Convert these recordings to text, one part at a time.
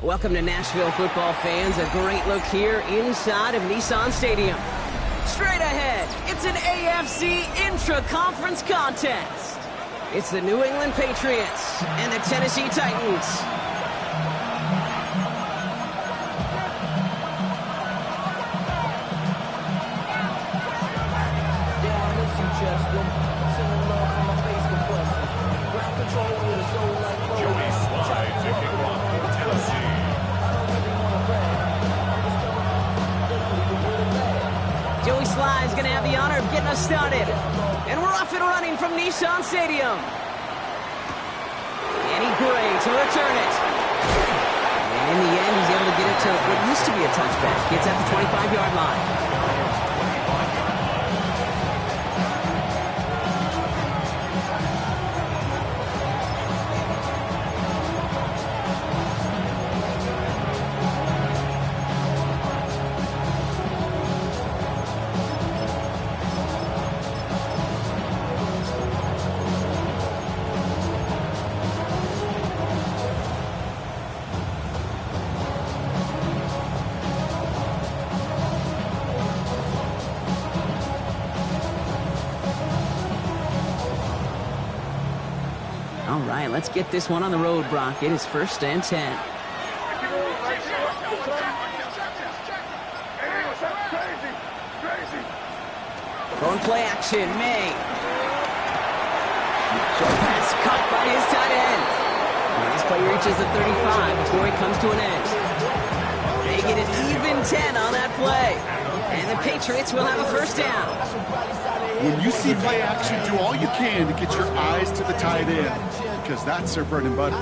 Welcome to Nashville football fans. A great look here inside of Nissan Stadium. Straight ahead, it's an AFC intra-conference contest. It's the New England Patriots and the Tennessee Titans. Is going to have the honor of getting us started. And we're off and running from Nissan Stadium. Danny Gray to return it. And in the end, he's able to get it to what used to be a touchback. Gets at the 25-yard line. All right, let's get this one on the road, Brock. It is 1st and 10. Going play action, May. Short pass caught by his tight end. And this play reaches the 35 before it comes to an end. They get an even 10 on that play. And the Patriots will have a 1st down. When you see play action, do all you can to get your eyes to the tight end, because that's their bread and butter.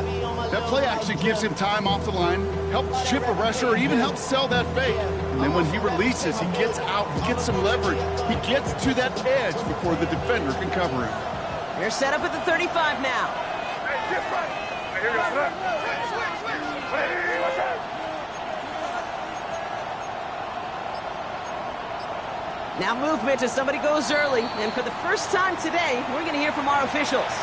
That play action gives him time off the line, helps chip a rusher, or even helps sell that fake. And then when he releases, he gets out, he gets some leverage. He gets to that edge before the defender can cover him. They're set up at the 35 now. Now movement as somebody goes early, and for the first time today, we're going to hear from our officials.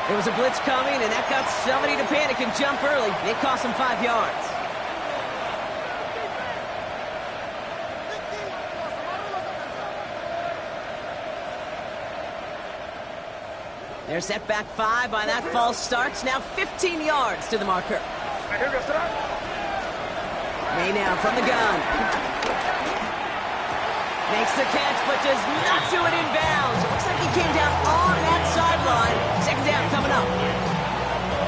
There was a blitz coming, and that got somebody to panic and jump early. It cost them 5 yards. They're set back 5 by that false start. Now 15 yards to the marker. May now from the gun. Makes the catch, but does not do it in bounds. It looks like he came down on that sideline. 2nd down coming up.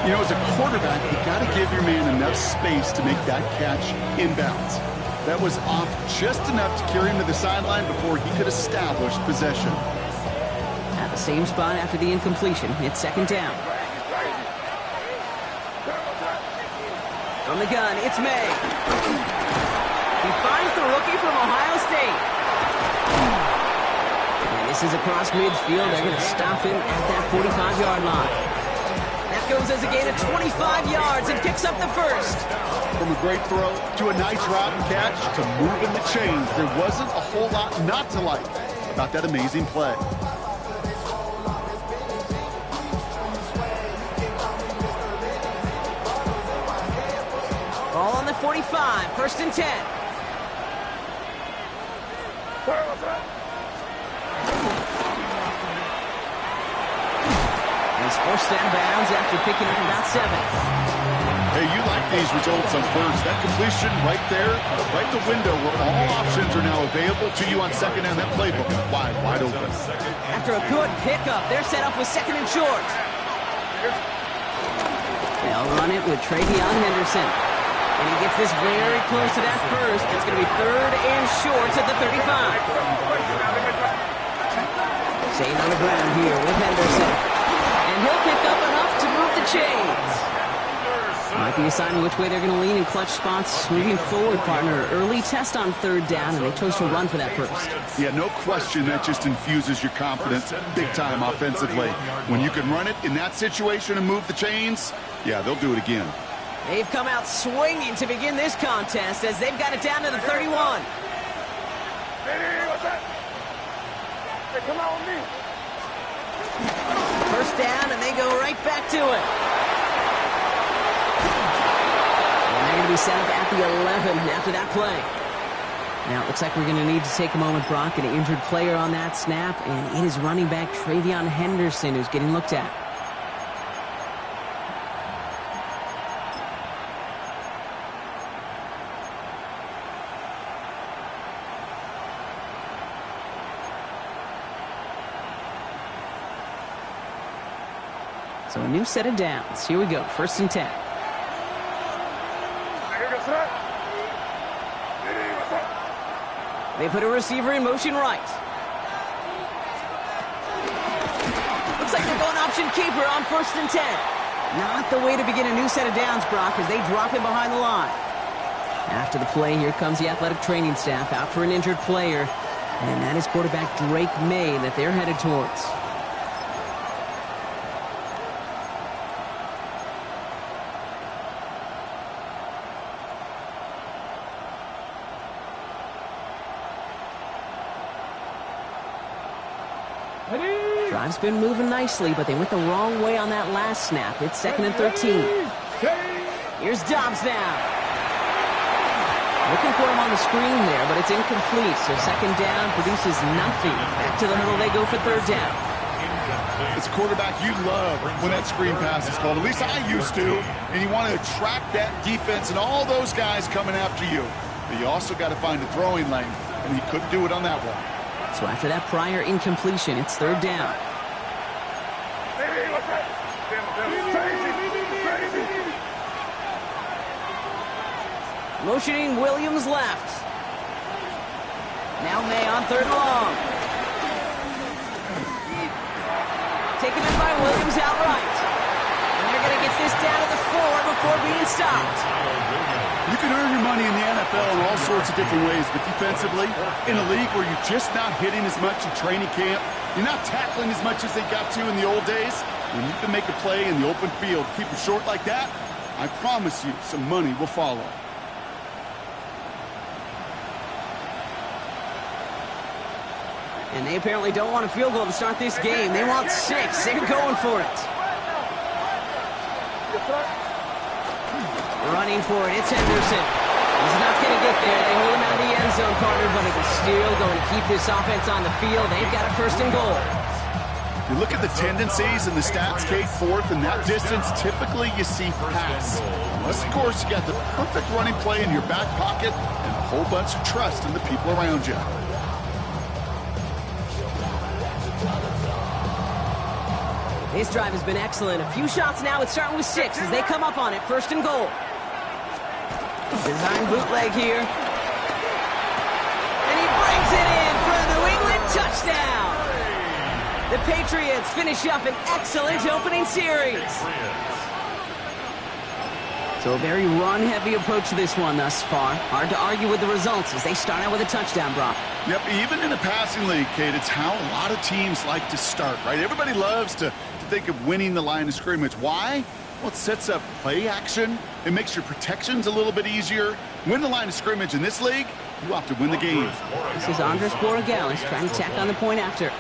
You know, as a quarterback, you got to give your man enough space to make that catch inbounds. That was off just enough to carry him to the sideline before he could establish possession. At the same spot after the incompletion, it's 2nd down. From the gun, it's May. He finds the rookie from Ohio State. And this is across midfield. They're going to stop him at that 45-yard line. That goes as a gain of 25 yards and picks up the 1st. From a great throw to a nice route and catch to moving the chains, there wasn't a whole lot not to like about that amazing play. Ball on the 45, 1st and 10. He's forced out of bounds after picking up about 7. Hey, you like these results on 1st. That completion right there, right the window where all options are now available to you on 2nd down. That playbook wide open. After a good pickup, they're set up with 2nd and short. They'll run it with Travion Henderson. And he gets this very close to that 1st. It's going to be 3rd and short at the 35. Staying on the ground here with Henderson. And he'll pick up enough to move the chains. Might be a sign of which way they're going to lean in clutch spots moving forward, partner. Early test on 3rd down, and they chose to run for that 1st. Yeah, no question that just infuses your confidence big time offensively. When you can run it in that situation and move the chains, yeah, they'll do it again. They've come out swinging to begin this contest as they've got it down to the 31. First down, and they go right back to it. And they're going to be set up at the 11 after that play. Now, it looks like we're going to need to take a moment, Brock. An injured player on that snap, and it is running back Travion Henderson who's getting looked at. So a new set of downs. Here we go, 1st and 10. They put a receiver in motion right. Looks like they're going option keeper on 1st and 10. Not the way to begin a new set of downs, Brock, as they drop him behind the line. After the play, here comes the athletic training staff out for an injured player. And that is quarterback Drake May that they're headed towards. Drive's been moving nicely, but they went the wrong way on that last snap. It's 2nd and 13. Here's Dobbs now. Looking for him on the screen there, but it's incomplete. So 2nd down produces nothing. Back to the huddle they go for 3rd down. It's a quarterback you love when that screen pass is called. At least I used to. And you want to attract that defense and all those guys coming after you. But you also got to find a throwing lane, and he couldn't do it on that one. So after that prior incompletion, it's 3rd down. Motioning Williams left. Now May on 3rd and long. Taken in by Williams outright. And they're going to get this down to the 4 before being stopped. You can earn your money in the NFL in all sorts of different ways, but defensively, in a league where you're just not hitting as much in training camp, you're not tackling as much as they got to in the old days, when you can make a play in the open field, keep them short like that, I promise you some money will follow. And they apparently don't want a field goal to start this game. They want 6. They're going for it. Running for it, it's Henderson. He's not going to get there. They hold him out of the end zone, partner, but it is still going to keep this offense on the field. They've got a 1st and goal. You look at the tendencies and the stats, Kate, 4th and that distance, typically you see pass. Unless, of course, you got the perfect running play in your back pocket and a whole bunch of trust in the people around you. This drive has been excellent. A few shots now. It's starting with 6 as they come up on it. 1st and goal. Design bootleg here. And he brings it in for a New England touchdown. The Patriots finish up an excellent opening series. So a very run-heavy approach to this one thus far. Hard to argue with the results as they start out with a touchdown, Brock. Yep, even in a passing league, Kate, it's how a lot of teams like to start, right? Everybody loves to think of winning the line of scrimmage. Why? Well, it sets up play action. It makes your protections a little bit easier. Win the line of scrimmage in this league, you have to win the game. This is Andres Borregales trying to tack on the point after.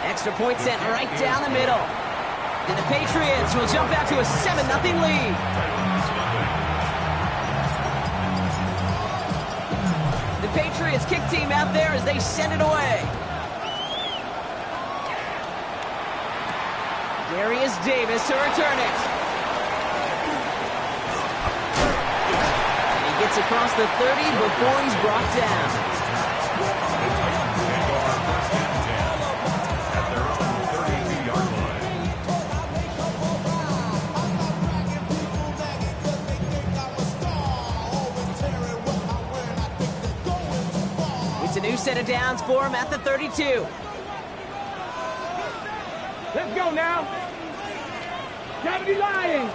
Extra point sent right down the middle. And the Patriots will jump out to a 7-0 lead. The Patriots kick team out there as they send it away. Darius Davis to return it. And he gets across the 30 before he's brought down. It's a new set of downs for him at the 32. Let's go now. Cavity lying.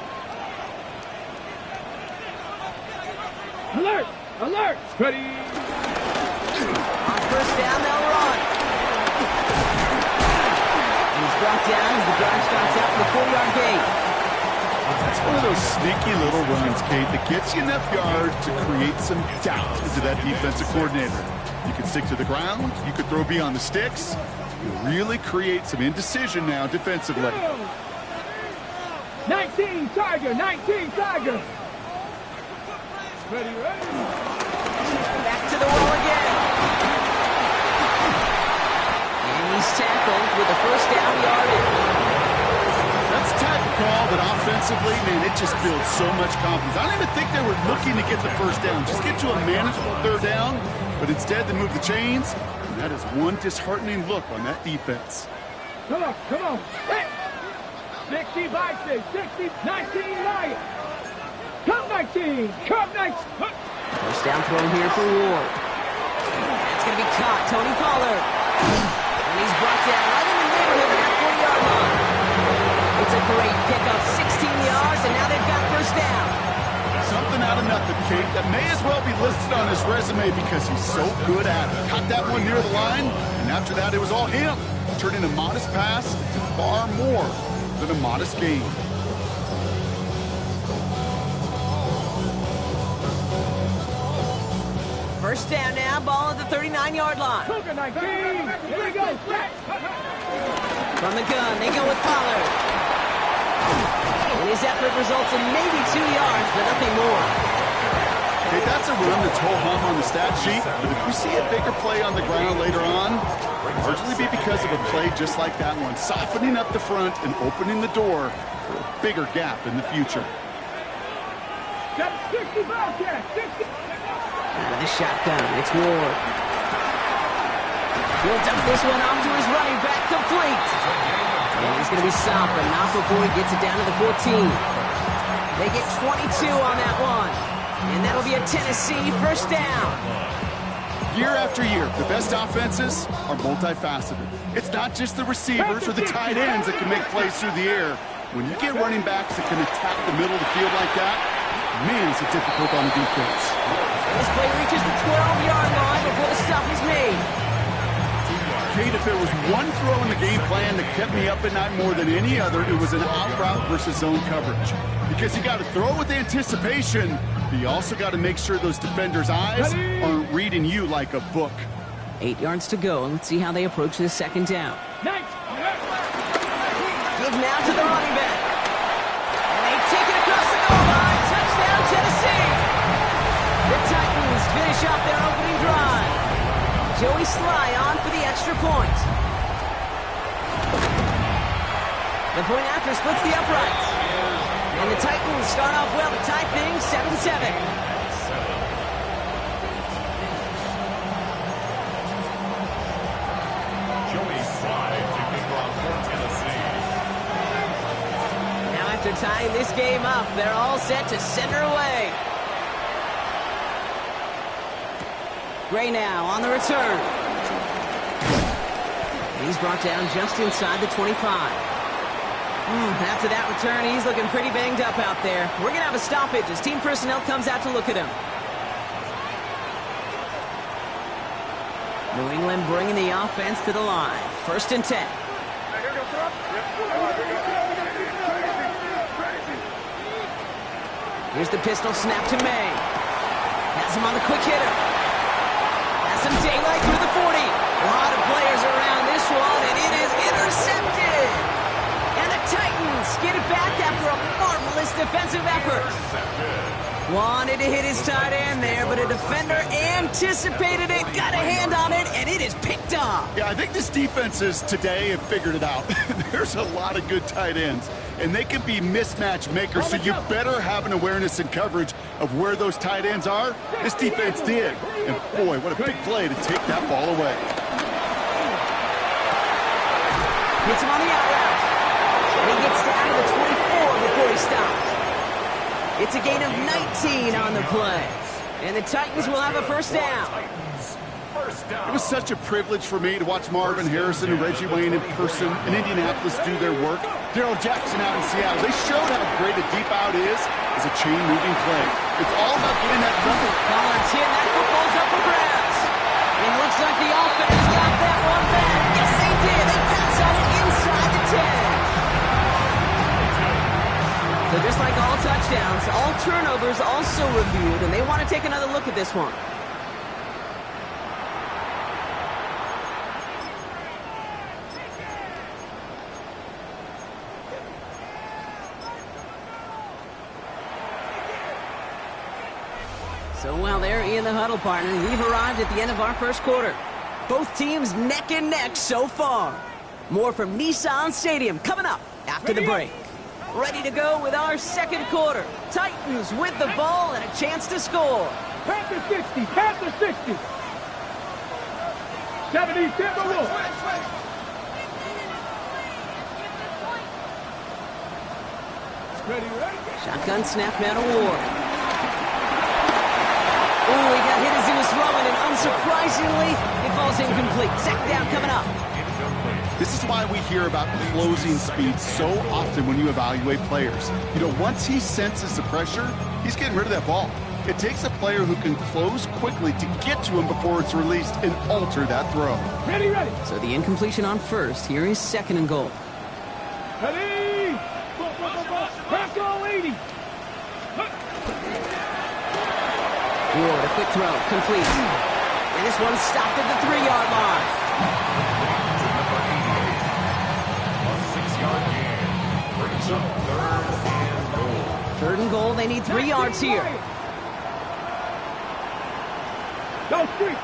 Alert! Alert! Ready. On 1st down, they'll run. And he's brought down as the drive starts out the 4-yard gate. That's one of those sneaky little runs, Kate, that gets you enough yards to create some doubt into that defensive coordinator. You can stick to the ground. You could throw beyond the sticks. You really create some indecision now defensively. 19! 19, Tiger. 19, Tiger. Ready, ready. Back to the wall again. And he's tackled with a first down yardage. That's the type of call that offensively, man, it just builds so much confidence. I don't even think they were looking to get the first down. Just get to a manageable third down, but instead they move the chains, and that is one disheartening look on that defense. Come on, come on. Hey. 60 Vikings, 60, 19 Lions. Cup 19, Cup 19. First down throw here for Ward. That's going to be caught. Tony Pollard. And he's brought down right in the neighborhood of that 40-yard line. It's a great pickup, 16 yards, and now they've got first down. Something out of nothing, Kate. That may as well be listed on his resume because he's so good at it. Caught that one near the line, and after that, it was all him. Turning a modest pass to far more than a modest gain. First down now, ball at the 39-yard line. Cougar 19, here we go. From the gun, they go with Pollard. And his effort results in maybe 2 yards, but nothing more. Hey, that's a run that's ho-hum on the stat sheet, but if we see a bigger play on the ground later on, it'll largely be because of a play just like that one, softening up the front and opening the door for a bigger gap in the future. 60 Bobcat, 60. With a shotgun, it's Ward. He'll dump this one off to his running back, complete. And he's going to be stopped, but not before he gets it down to the 14. They get 22 on that one. And that'll be a Tennessee first down. Year after year, the best offenses are multifaceted. It's not just the receivers or the tight ends that can make plays through the air. When you get running backs that can attack the middle of the field like that, man, is it difficult on the defense. This play reaches the 12-yard line before the stop is made. Kate, if there was one throw in the game plan that kept me up at night more than any other, it was an out route versus zone coverage. Because you got to throw with anticipation, but you also got to make sure those defenders' eyes aren't reading you like a book. 8 yards to go, and let's see how they approach this second down. Nice. Give now to the running back. And they take it across the goal line. Touchdown, Tennessee. The Titans finish off their opening drive. Joey Sly on for the extra point. The point after splits the uprights. And the Titans start off well to tie things 7-7. Joey Sly taking off for Tennessee. Now after tying this game up, they're all set to center away. Gray now on the return. He's brought down just inside the 25. After that return, he's looking pretty banged up out there. We're going to have a stoppage as team personnel comes out to look at him. New England bringing the offense to the line. 1st and 10. Here's the pistol snap to May. Has him on the quick hitter. Has some daylight through the 40. A lot of players around this one, and it is intercepted. And the Titans get it back after a marvelous defensive effort. Wanted to hit his tight end there, but a defender anticipated it, got a hand on it, and it is picked off. Yeah, I think this defenses today have figured it out. There's a lot of good tight ends, and they can be mismatch makers, so you better have an awareness and coverage of where those tight ends are. This defense did. And boy, what a big play to take that ball away. Hits him on the out route. And he gets down to the 24 before he stops. It's a gain of 19 on the play. And the Titans will have a first down. It was such a privilege for me to watch Marvin Harrison and Reggie Wayne in person in Indianapolis do their work. Daryl Jackson out in Seattle. They showed how great a deep out is as a chain-moving play. It's all about getting that number. Collins hit, that football's up for grabs. And it looks like the offense got that one back. Yes, they did. They pass on it inside the 10. So just like all touchdowns, all turnovers also reviewed, and they want to take another look at this one. So while they're in the huddle, partner, we've arrived at the end of our first quarter. Both teams neck and neck so far. More from Nissan Stadium coming up after the break. Ready to go with our second quarter. Titans with the ball and a chance to score. Panther 60, Panther 60. 70, Timberwolves. Ready. Shotgun snap now to Ward. Oh, he got hit as he was throwing, and unsurprisingly, it falls incomplete. Second down coming up. This is why we hear about closing speed so often when you evaluate players. You know, once he senses the pressure, he's getting rid of that ball. It takes a player who can close quickly to get to him before it's released and alter that throw. Ready, ready. So the incompletion on first. Here is second and goal. Ready. Bronco 80. Ward, a quick throw, complete. And this one stopped at the 3-yard line. A 6-yard gain brings up third and goal. Third and goal, they need 3 yards here. Go street.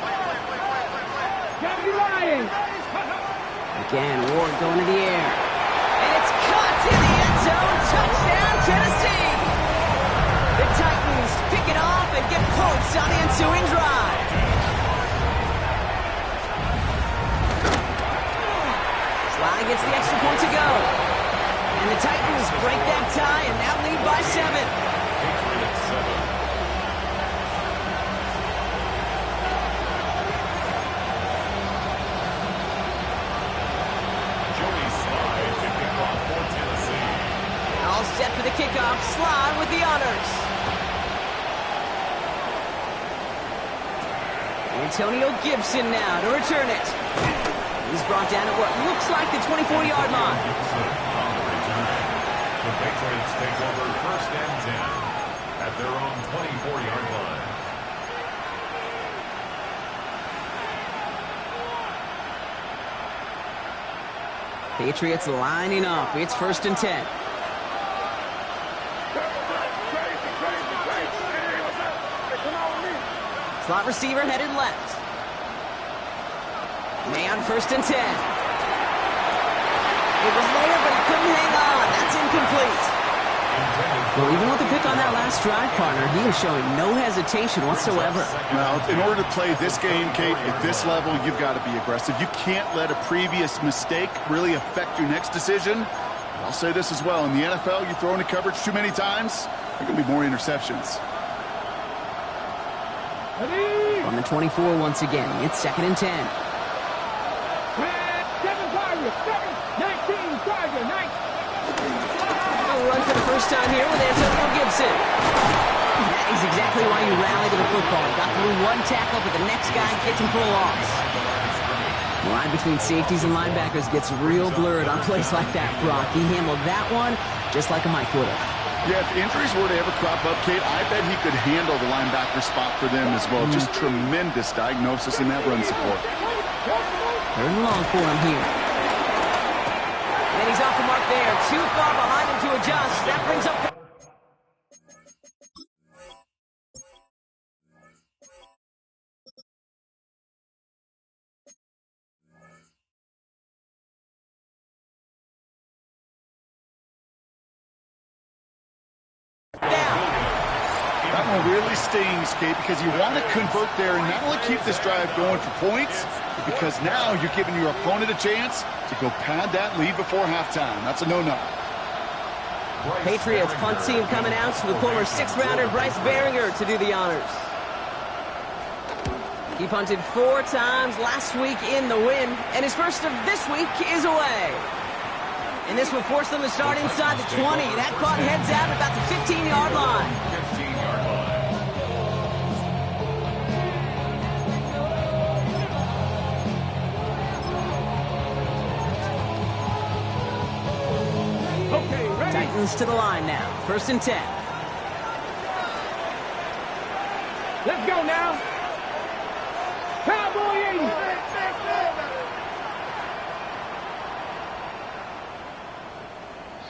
Gotta be lying. Again, Ward going to the air. And it's caught in the end zone. Touchdown, Tennessee. The Titans pick it off and get points on the ensuing drive. Sly gets the extra point to go. And the Titans break that tie and now lead by 7. Patriots 7. All set for the kickoff. Sly with the honors. Antonio Gibson now to return it. He's brought down at what looks like the 24-yard line. The Patriots take over first and 10 at their own 24-yard line. Patriots lining up. It's first and 10. Slot receiver headed left. Man, first and 10. It was there, but he couldn't hang on. That's incomplete. Well, even with the pick on that last drive, partner, he was showing no hesitation whatsoever. Well, in order to play this game, Kate, at this level, you've got to be aggressive. You can't let a previous mistake really affect your next decision. I'll say this as well. In the NFL, you throw into coverage too many times, there are going to be more interceptions. On the 24 once again, it's second and 10. 7 Tigers, 19 Tiger, 19. A run for the first time here with Antonio Gibson. That is exactly why you rally to the football. Got through one tackle, but the next guy gets him for a loss. The line between safeties and linebackers gets real blurred on plays like that, Brock. He handled that one just like a Mike would have. Yeah, if injuries were to ever crop up, Kate, I bet he could handle the linebacker spot for them as well. Just tremendous diagnosis in that run support. Third and long for him here. And he's off the mark there. Too far behind him to adjust. That brings up... That one really stings, Kate, because you want to convert there and not only keep this drive going for points, but because now you're giving your opponent a chance to go pad that lead before halftime. That's a no-no. Patriots punt team coming out with former 6th-rounder Bryce Baringer to do the honors. He punted 4 times last week in the win, and his first of this week is away. And this will force them to start inside the 20. That punt heads out about the 15-yard line. 15-yard line. Okay, ready. Titans to the line now. First and 10. Let's go now. Cowboy 80.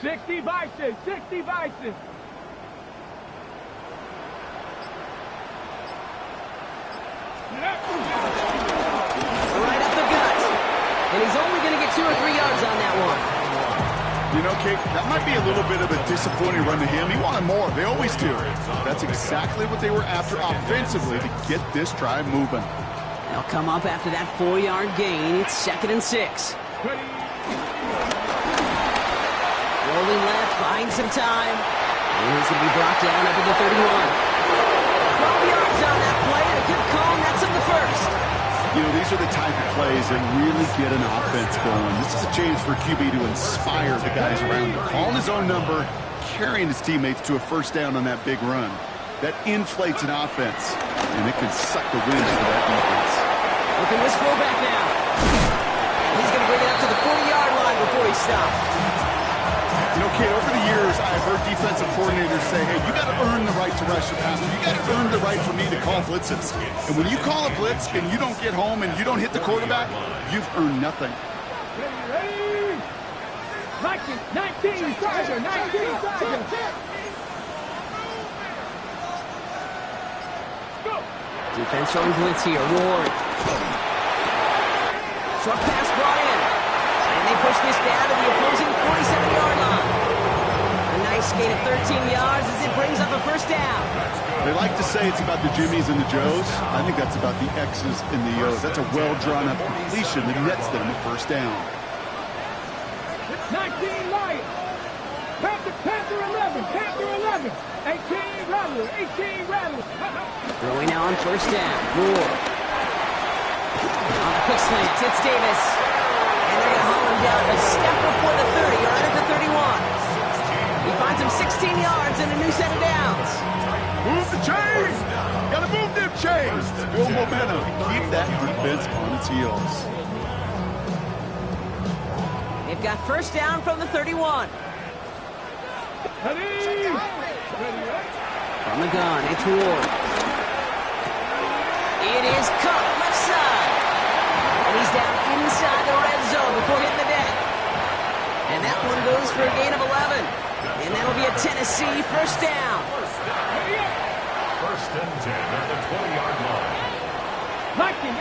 60 Bison, 60 Bison. Right up the gut. And he's only going to get 2 or 3 yards on that one. You know, Kate, that might be a little bit of a disappointing run to him. He wanted more. They always do. That's exactly what they were after offensively to get this drive moving. They'll come up after that 4-yard gain. It's 2nd and 6. Rolling left, buying some time. And he's going to be brought down up at the 31. 12 yards on that play, and a good call, and that's on the first. You know, these are the type of plays that really get an offense going. This is a chance for QB to inspire the guys around him. Calling his own number, carrying his teammates to a first down on that big run. That inflates an offense, and it can suck the wind out of that defense. Look at this fullback now. He's going to bring it up to the 40-yard line before he stops. You know, Kate, over the years, I've heard defensive coordinators say, hey, you got to earn the right to rush your passer. You got to earn the right for me to call blitzes. And when you call a blitz and you don't get home and you don't hit the quarterback, you've earned nothing. Ready? 19, Tiger, 19, Tiger. Go. Defense showing blitz here. Ward. Short pass brought in. And they push this down to the opposing 47-yard line. A nice gain of 13 yards as it brings up a first down. They like to say it's about the Jimmies and the Joes. I think that's about the X's and the O's. That's a well-drawn-up completion that nets them a first down. 19 Lions. Panther 11. Panther 11. 18 Rebels. 18 Rebels. Throwing now on first down. Ward. On the quick slant. It's Davis. And they're going to haul him down a step before the 30, right at the 31. He finds him 16 yards and a new set of downs. Move the chains! Gotta move them chains! Build momentum. Keep that defense on its heels. They've got first down from the 31. Ready? From the gun, it's Ward. It is cut left side. And he's down inside the red zone before hitting the deck. And that one goes for a gain of 11. And that'll be a Tennessee first down. First and 10 at the 20-yard line. 18.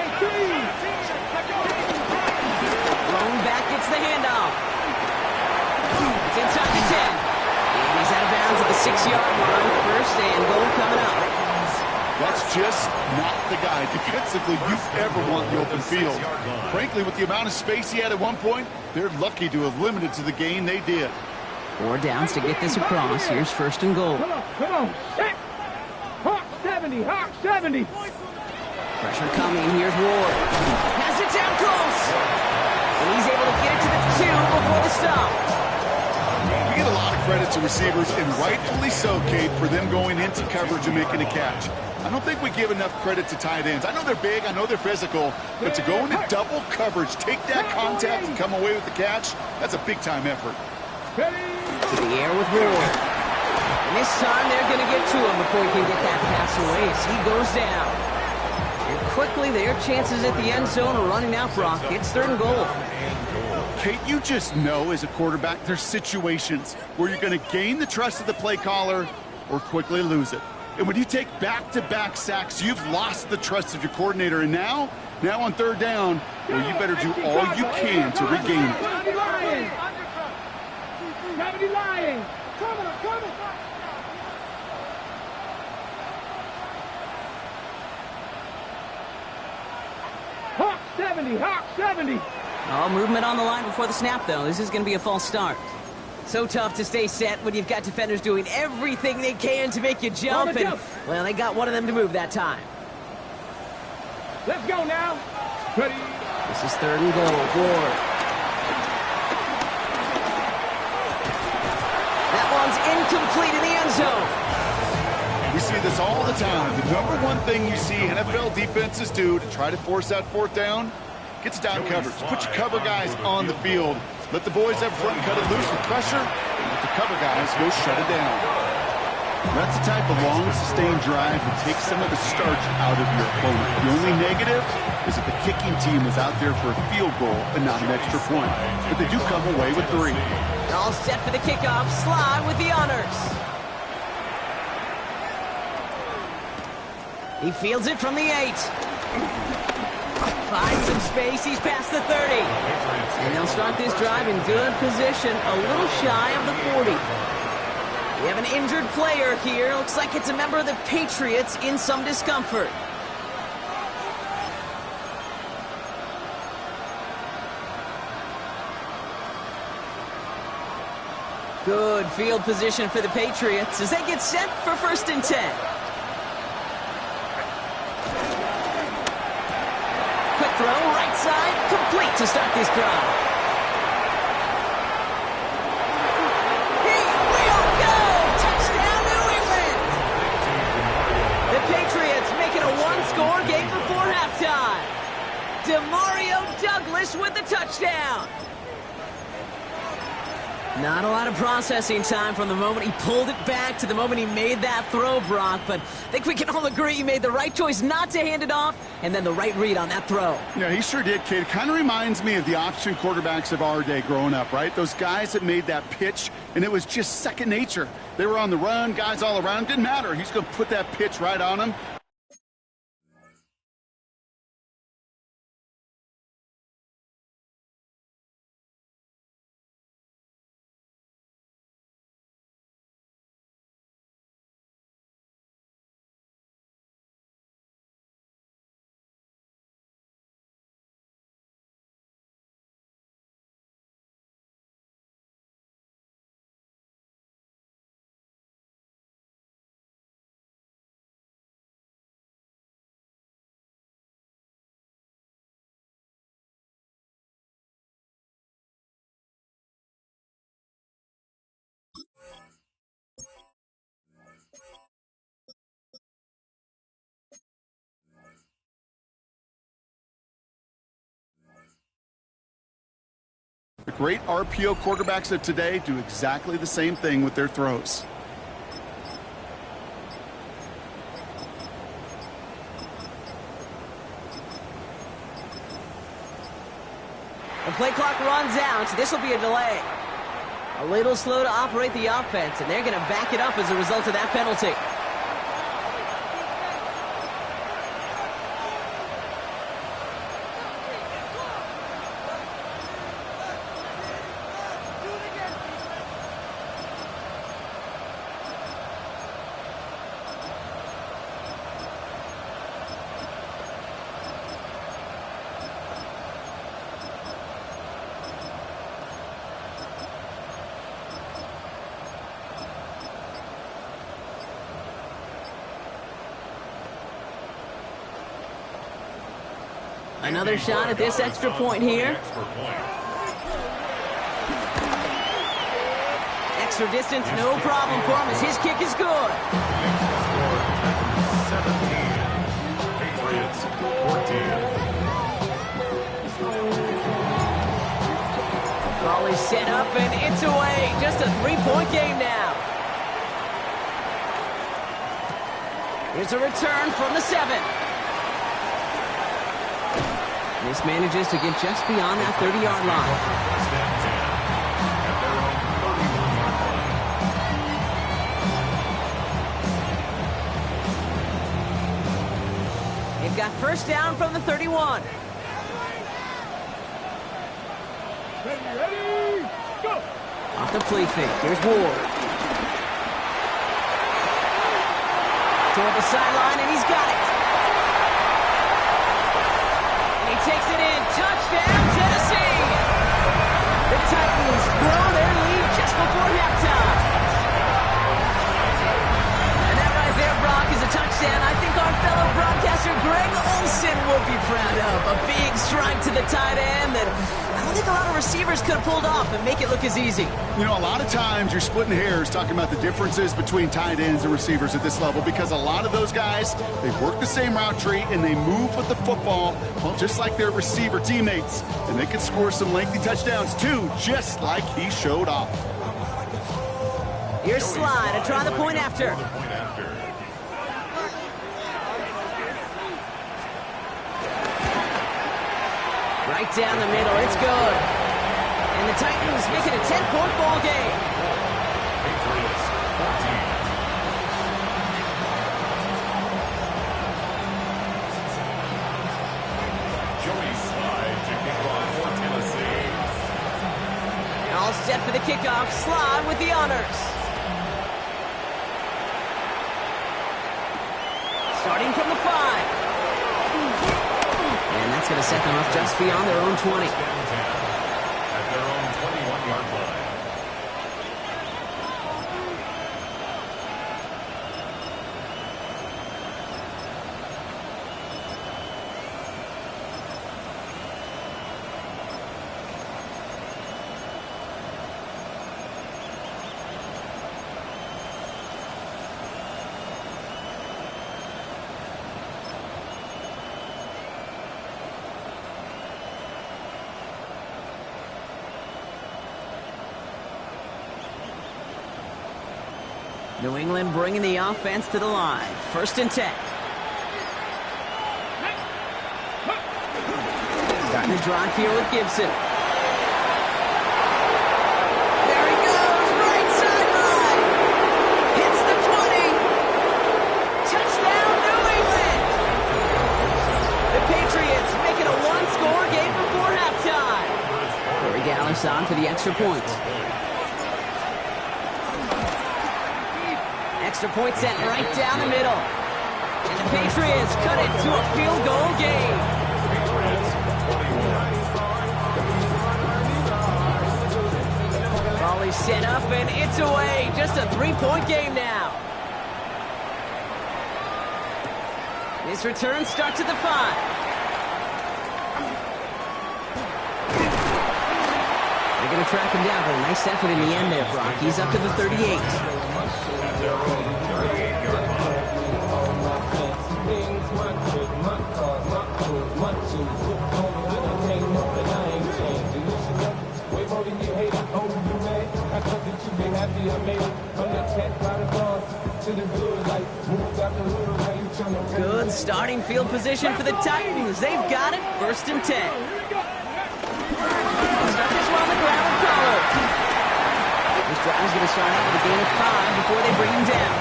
Thrown back, gets the handoff. It's inside the 10. And he's out of bounds at the 6-yard line. First and goal coming up. That's just not the guy defensively you ever want in the open field. Frankly, with the amount of space he had at one point, they're lucky to have limited to the gain they did. 4 downs to get this across. Here's first and goal. Come on. Set. Hawk 70. Hawk 70. Pressure coming. Here's Ward. Has it down close. And he's able to get it to the 2 before the stop. We get a lot of credit to receivers, and rightfully so, Kate, for them going into coverage and making a catch. I don't think we give enough credit to tight ends. I know they're big, I know they're physical, but to go into double coverage, take that contact and come away with the catch, that's a big-time effort. To the air with Ward. And this time they're going to get to him before he can get that pass away as he goes down. And quickly their chances at the end zone are running out, Brock. It's 3rd and goal. Kate, you just know as a quarterback there's situations where you're going to gain the trust of the play caller or quickly lose it. And when you take back-to-back sacks, you've lost the trust of your coordinator. And now on 3rd down, well, you better do all you can to regain it. 70 Lions. Come on. Hawk 70. Hawk 70. Oh, movement on the line before the snap, though. This is going to be a false start. So tough to stay set when you've got defenders doing everything they can to make you jump. And, well, they got one of them to move that time. Let's go now. Ready. This is 3rd and goal. Ward. That one's incomplete in the end zone. We see this all the time. The number one thing you see NFL defenses do to try to force that 4th down, gets down coverage. Put your cover guys on the field. Let the boys up front cut it loose with pressure. Let the cover guys go shut it down. That's the type of long, sustained drive that takes some of the starch out of your opponent. The only negative is that the kicking team is out there for a field goal and not an extra point. But they do come away with 3. All set for the kickoff. Sly with the honors. He fields it from the 8. space. He's past the 30. And they'll start this drive in good position, a little shy of the 40. We have an injured player here. Looks like it's a member of the Patriots in some discomfort. Good field position for the Patriots as they get set for 1st and 10. Quick throw, right side, complete to start this drive. Here we go! Touchdown, New England! The Patriots making a one-score game before halftime. Demario Douglas with the touchdown. Not a lot of processing time from the moment he pulled it back to the moment he made that throw, Brock. But I think we can all agree he made the right choice not to hand it off, and then the right read on that throw. Yeah, he sure did, kid. Kind of reminds me of the option quarterbacks of our day growing up, right? Those guys that made that pitch, and it was just second nature. They were on the run, guys all around. Didn't matter. He's going to put that pitch right on him. The great RPO quarterbacks of today do exactly the same thing with their throws. The play clock runs out. This will be a delay. A little slow to operate the offense, and they're going to back it up as a result of that penalty. Another shot at this extra point here. Extra distance, no problem for him as his kick is good. Patriots 14. Ball is set up and it's away. Just a 3-point game now. Here's a return from the 7. This manages to get just beyond that 30-yard line. They've got first down from the 31. Ready, go! Off the play fake. Here's Ward. Toward the sideline, and he's got it. Takes it in. Touchdown, Tennessee! The Titans grow their lead just before halftime. And that right there, Brock, is a touchdown I think our fellow broadcaster Greg Olsen will be proud of. A big strike to the tight end that I don't think a lot of receivers could have pulled off and make it look as easy. You know, a lot of times you're splitting hairs talking about the differences between tight ends and receivers at this level because a lot of those guys, they work the same route tree and they move with the football, well, just like their receiver teammates. And they can score some lengthy touchdowns too, just like he showed off. Here's Slide to try the point after. Right down the middle, it's good. And the Titans make it a 10-point ball game. Patriots 14. Joey Slide set for the kickoff. Slide with the honors. Starting from the 5. And that's going to set them up just beyond their own 20. At their own 21-yard line. New England bringing the offense to the line. 1st and 10. Starting the drive here with Gibson. There he goes, right sideline. Hits the 20. Touchdown, New England. The Patriots make it a one-score game before halftime. Corey Gallis on for the extra point. Extra point sent right down the middle. And the Patriots cut it to a field goal game. Ball is set up and it's away. Just a 3-point game now. This return starts at the 5. They're going to track him down, but a nice effort in the end there, Brock. He's up to the 38. Their own 38-yard line. Good starting field position for the Titans. They've got it. 1st and 10. Stuck this one on the ground with Pollard. This drive is going to start out with a gain of 5 before they bring him down.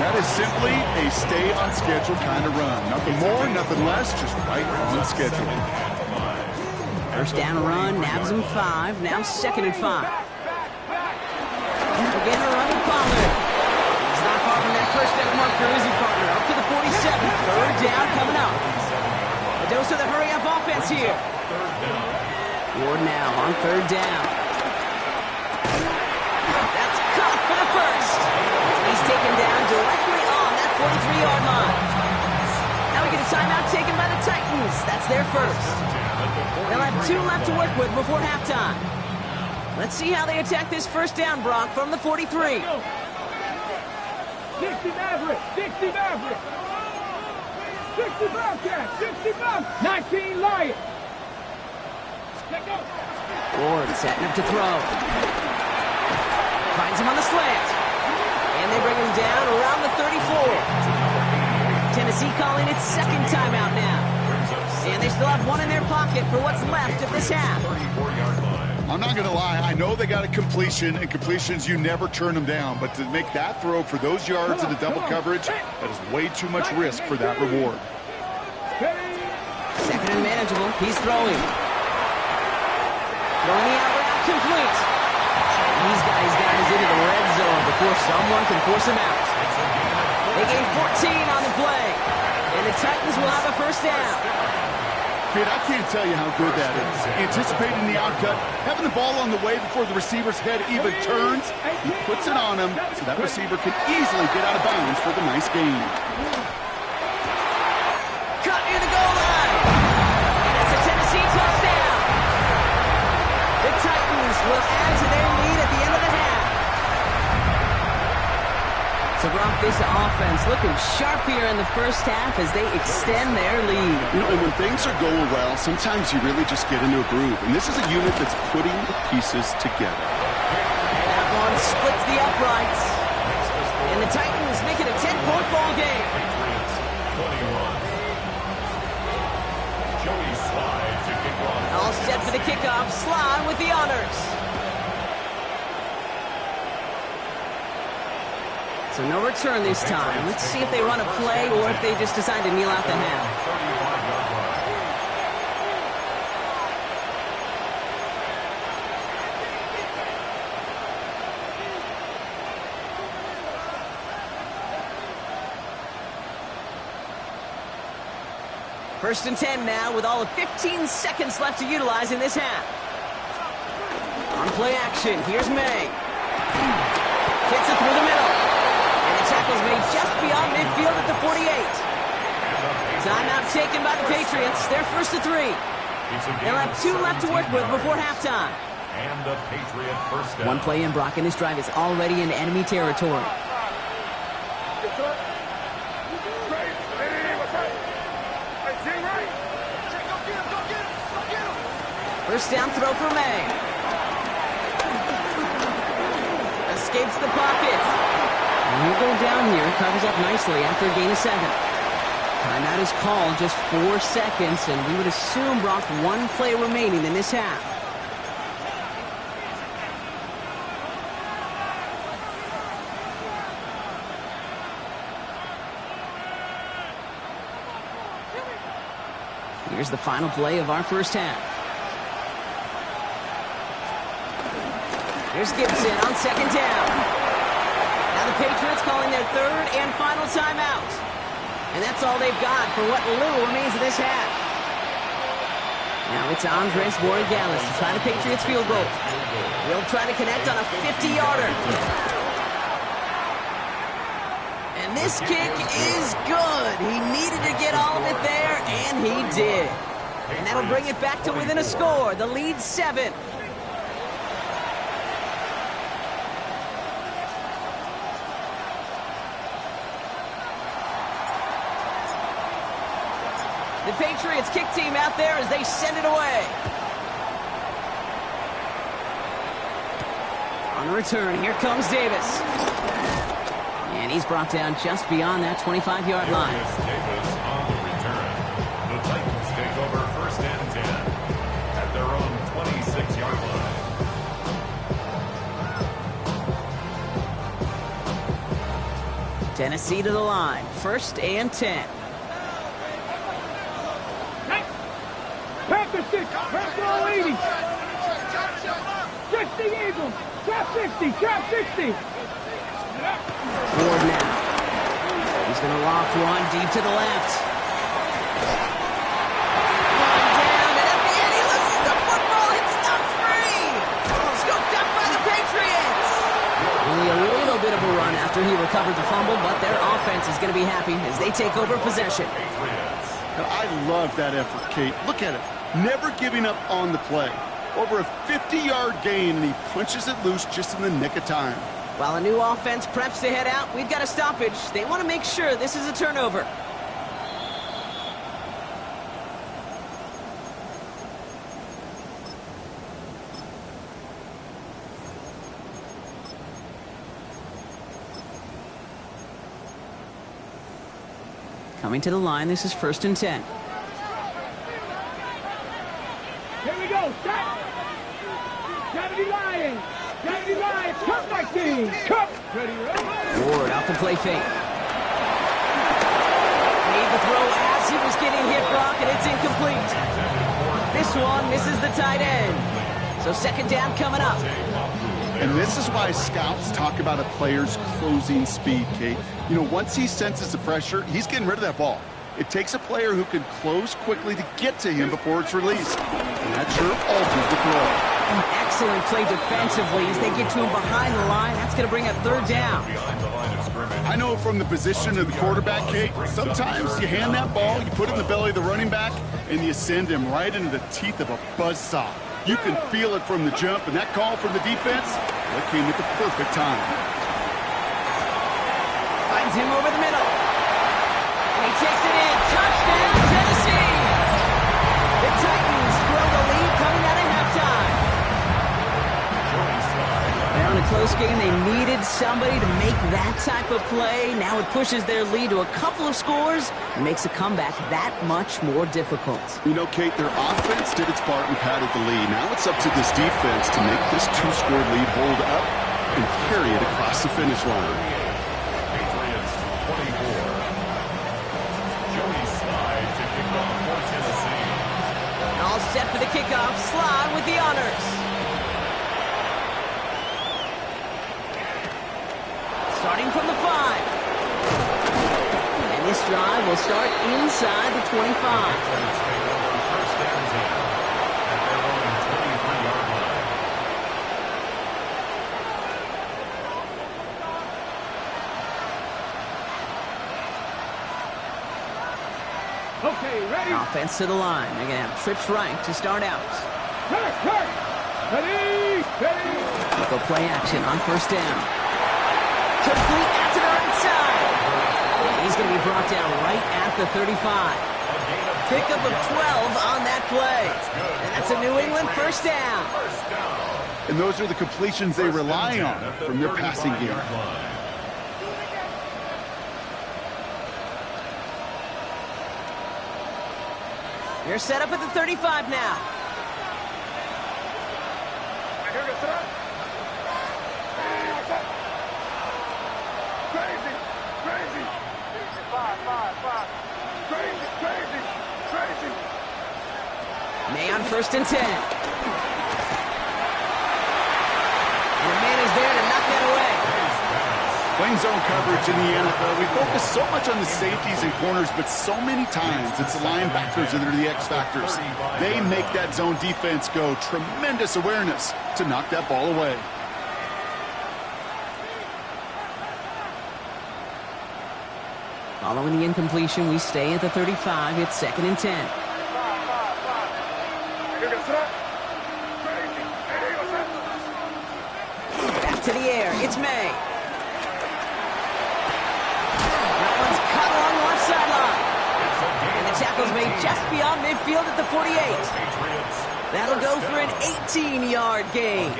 That is simply a stay-on-schedule kind of run. Nothing more, nothing less, just right on schedule. 1st down run, nabs him 5. Now 2nd and 5. Again a run with Pollard. He's not far from that 1st down marker, is he, partner? Up to the 47. 3rd down coming up. A dose of the hurry-up offense here. Ward now on 3rd down. That's caught for the 1st. He's taken down directly on that 43-yard line. Now we get a timeout taken by the Titans. That's their 1st. They'll have 2 left to work with before halftime. Let's see how they attack this 1st down, Brock, from the 43. 60 Maverick, 60 Maverick. 60 Bobcat, 60 Bobcat. 19 Lion. Ward setting up to throw. Finds him on the slant. And they bring him down around the 34. Tennessee calling its 2nd timeout now. And they still have 1 in their pocket for what's left of this half. I'm not going to lie. I know they got a completion, and completions, you never turn them down. But to make that throw for those yards in the double coverage, that is way too much risk for that reward. 2nd and manageable. He's throwing. Throwing the out route complete. He's got his guys into the red zone before someone can force him out. They gain 14 on the play. And the Titans will have a 1st down. Kid, I can't tell you how good that is. Anticipating the outcut, having the ball on the way before the receiver's head even turns, he puts it on him so that receiver can easily get out of bounds for the nice gain. Cut near the goal line. And it's a Tennessee touchdown. The Titans will add to their lead at the end of the half. So, Brock, this offense looking sharp here in the 1st half as they extend their lead. You know, and when things are going well, sometimes you really just get into a groove. And this is a unit that's putting the pieces together. That one splits the uprights. And the Titans make it a 10-point ball game. All set for the kickoff. Slide with the honors. So no return this time. Let's see if they run a play or if they just decide to kneel out the half. First and 10 now with all of 15 seconds left to utilize in this half. On play action, here's May. Hits it through the middle. And the tackle's made just beyond midfield at the 48. Timeout taken by the Patriots. They're first to 3. They'll have 2 left to work with before halftime. And the Patriot first down. One play in, Brock, and this drive is already in enemy territory. First down throw for May. Escapes the pocket. And he'll go down here. Covers up nicely after a gain of 7. Timeout is called, just 4 seconds, and we would assume, Brock, 1 play remaining in this half. Here's the final play of our first half. Here's Gibson on second down. Now the Patriots calling their 3rd and final timeout. And that's all they've got for what little remains of this half. Now it's Andres Borregales to try the Patriots field goal. He'll try to connect on a 50-yarder. And this kick is good. He needed to get all of it there, and he did. And that'll bring it back to within a score. The lead's 7. The Patriots kick team out there as they send it away. On the return, here comes Davis. And he's brought down just beyond that 25-yard line. Davis on the return. The Titans take over first and 10 at their own 26-yard line. Tennessee to the line. First and 10. Panther 6, Panther all 80. 60 Eagles, trap 60, trap 60. Ford now. He's going to loft one deep to the left. One down, and at the end he loses the football. It's not free. Scooped up by the Patriots. Only a little bit of a run after he recovered the fumble, but their offense is going to be happy as they take over possession. I love that effort, Kate. Look at it. Never giving up on the play. Over a 50-yard gain, and he punches it loose just in the nick of time. While a new offense preps to head out, we've got a stoppage. They want to make sure this is a turnover. Coming to the line, this is first and 10. Here we go, stop. Kennedy Lions, Kennedy Lions, Cup 19, Cup. Ready, Ward off the play fake. Made the throw as he was getting hit, Brock, and it's incomplete. This one misses the tight end. So second down coming up. And this is why scouts talk about a player's closing speed, Kate. You know, once he senses the pressure, he's getting rid of that ball. It takes a player who can close quickly to get to him before it's released. And that sure alters the throw. An excellent play defensively as they get to him behind the line. That's going to bring a third down. I know from the position of the quarterback, Kate, sometimes you hand that ball, you put it in the belly of the running back, and you send him right into the teeth of a buzzsaw. You can feel it from the jump, and that call from the defense, that came at the perfect time. Finds him over the middle. And he takes it in. Touchdown, Tennessee! The Titans grow the lead coming out of halftime. Well, in a close game, they needed somebody to make that type of play. Now it pushes their lead to a couple of scores and makes a comeback that much more difficult. You know, Kate, their offense did its part and padded the lead. Now it's up to this defense to make this 2-score lead hold up and carry it across the finish line. Patriots 24. Joey Slide to kick off for Tennessee. All set for the kickoff. Slide with the honors. Starting from the 5. And this drive will start inside the 25. Titans take over first and 10 at their own 23-yard line. Okay, ready? Offense to the line. They're going to have trips right to start out. Ready? Ready? Go play action on first down. Complete out to the right side. He's going to be brought down right at the 35. Pickup of 12 on that play. And that's a New England first down. And those are the completions they rely on from their passing game. You're set up at the 35 now. Crazy. Crazy. May on first and 10. And the man is there to knock that away. Playing zone coverage in the NFL, we focus so much on the safeties and corners, but so many times it's the linebackers that are the X factors. They make that zone defense go. Tremendous awareness to knock that ball away. Following the incompletion, we stay at the 35. It's second and 10. Back to the air. It's May. That one's cut along the left sideline. And the tackle's made just beyond midfield at the 48. That'll go for an 18-yard gain.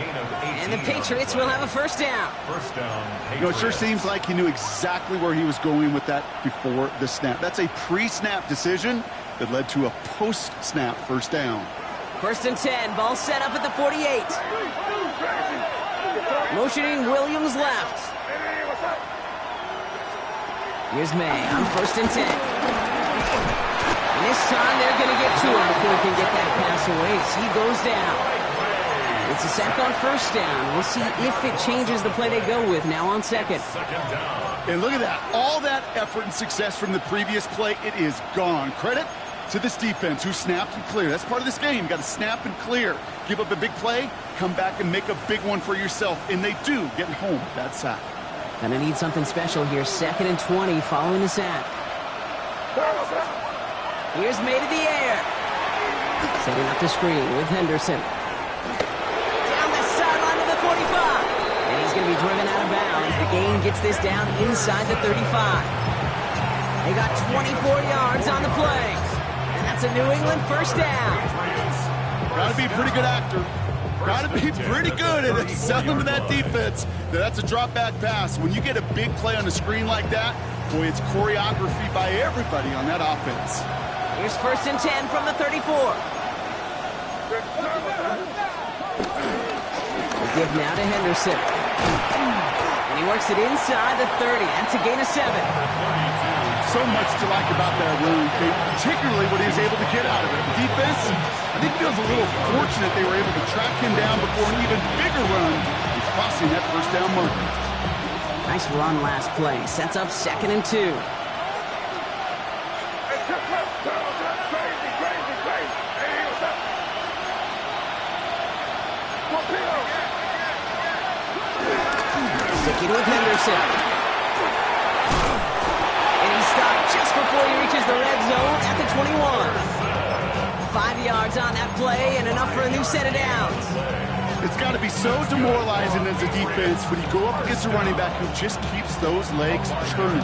And the Patriots will have a first down. First down, You know, it sure seems like he knew exactly where he was going with that before the snap. That's a pre-snap decision that led to a post-snap first down. First and 10. Ball set up at the 48. Motioning Williams left. Here's May on first and 10. And this time they're going to get to him before he can get that pass away. So he goes down. It's a sack on first down. We'll see if it changes the play they go with now on second. And look at that. All that effort and success from the previous play, it is gone. Credit to this defense who snapped and cleared. That's part of this game. You got to snap and clear. Give up a big play, come back and make a big one for yourself. And they do get home with that sack. Gonna need something special here. Second and 20 following the sack. Here's May to the air. Setting up the screen with Henderson. Down the sideline to the 45. And he's going to be driven out of bounds. The gain gets this down inside the 35. They got 24 yards on the play. And that's a New England first down. Got to be a pretty good actor. Got to be pretty good at selling to that defense. That's a drop back pass. When you get a big play on the screen like that, boy, it's choreography by everybody on that offense. Here's first and 10 from the 34. We'll give now to Henderson. And he works it inside the 30. That's a gain of 7. So much to like about that run, particularly what he was able to get out of it. The defense, I think, feels a little fortunate they were able to track him down before an even bigger run and crossing that first down marker. Nice run last play. Sets up second and 2. Sticking with Henderson. And he stopped just before he reaches the red zone at the 21. 5 yards on that play and enough for a new set of downs. It's got to be so demoralizing as a defense when you go up against a running back who just keeps those legs churning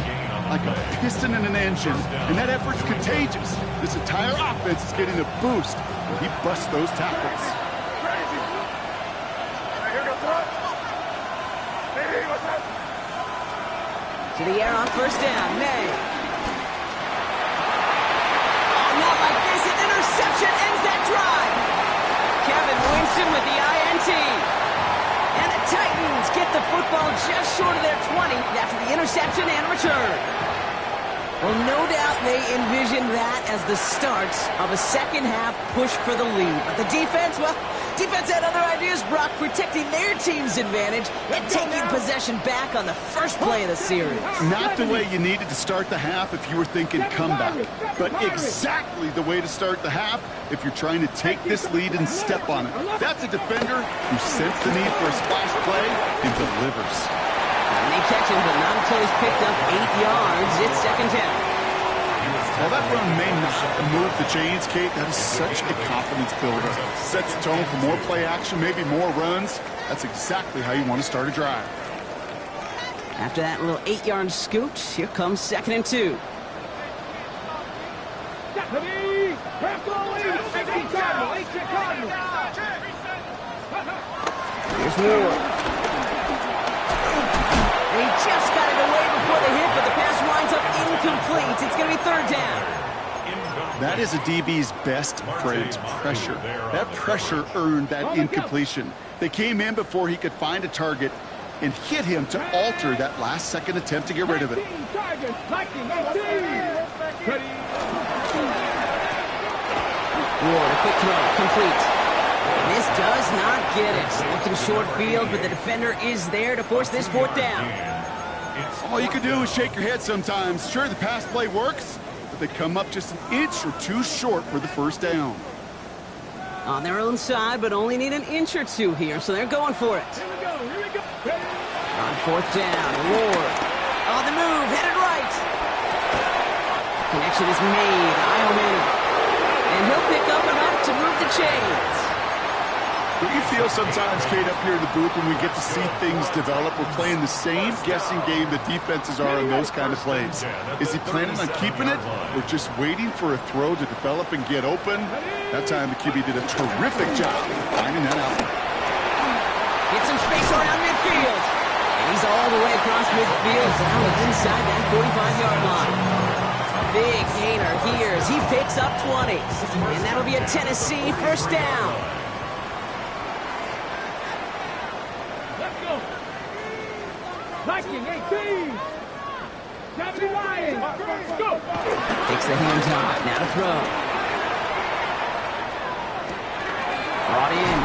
like a piston in an engine. And that effort's contagious. This entire offense is getting a boost when he busts those tackles. To the air on first down, May. Oh, not like this. An interception ends that drive. Kevin Winston with the INT. And the Titans get the football just short of their 20 after the interception and return. Well, no doubt they envisioned that as the start of a second-half push for the lead. But the defense, well, defense had other ideas, Brock, protecting their team's advantage and taking possession back on the first play of the series. Not the way you needed to start the half if you were thinking comeback, but exactly the way to start the half if you're trying to take this lead and step on it. That's a defender who sensed the need for a splash play and delivers. And they catch him, but not until he's picked up 8 yards. It's second down. While that run may not move the chains, Kate, that is such a confidence builder. Sets the tone for more play action, maybe more runs. That's exactly how you want to start a drive. After that little 8-yard scoot, here comes 2nd and 2. Here's Ward. And he just got it away before the hit, but the pass winds up incomplete. It's going to be 3rd down. That is a DB's best friend, pressure. That pressure earned that incompletion. They came in before he could find a target and hit him to alter that last-second attempt to get rid of it. Ward, a quick throw, complete. And this does not get it. Looking short field, but the defender is there to force this 4th down. All you can do is shake your head sometimes. Sure, the pass play works, but they come up just an inch or two short for the 1st down. On their own side, but only need an inch or two here, so they're going for it. On 4th down, Ward. On the move, headed right. Connection is made. Ioman. And he'll pick up enough to move the chains. Don't you feel sometimes, Kate, up here in the booth when we get to see things develop, we're playing the same guessing game the defenses are on those kind of plays? Is he planning on keeping it or just waiting for a throw to develop and get open? That time the QB did a terrific job of finding that out. Get some space around midfield. And he's all the way across midfield down inside that 45-yard line. Big gainer here as he picks up 20. And that'll be a Tennessee 1st down. Let's go. Viking 18. 70 Lions. Go. Takes the hands off. Now to throw. Brought in.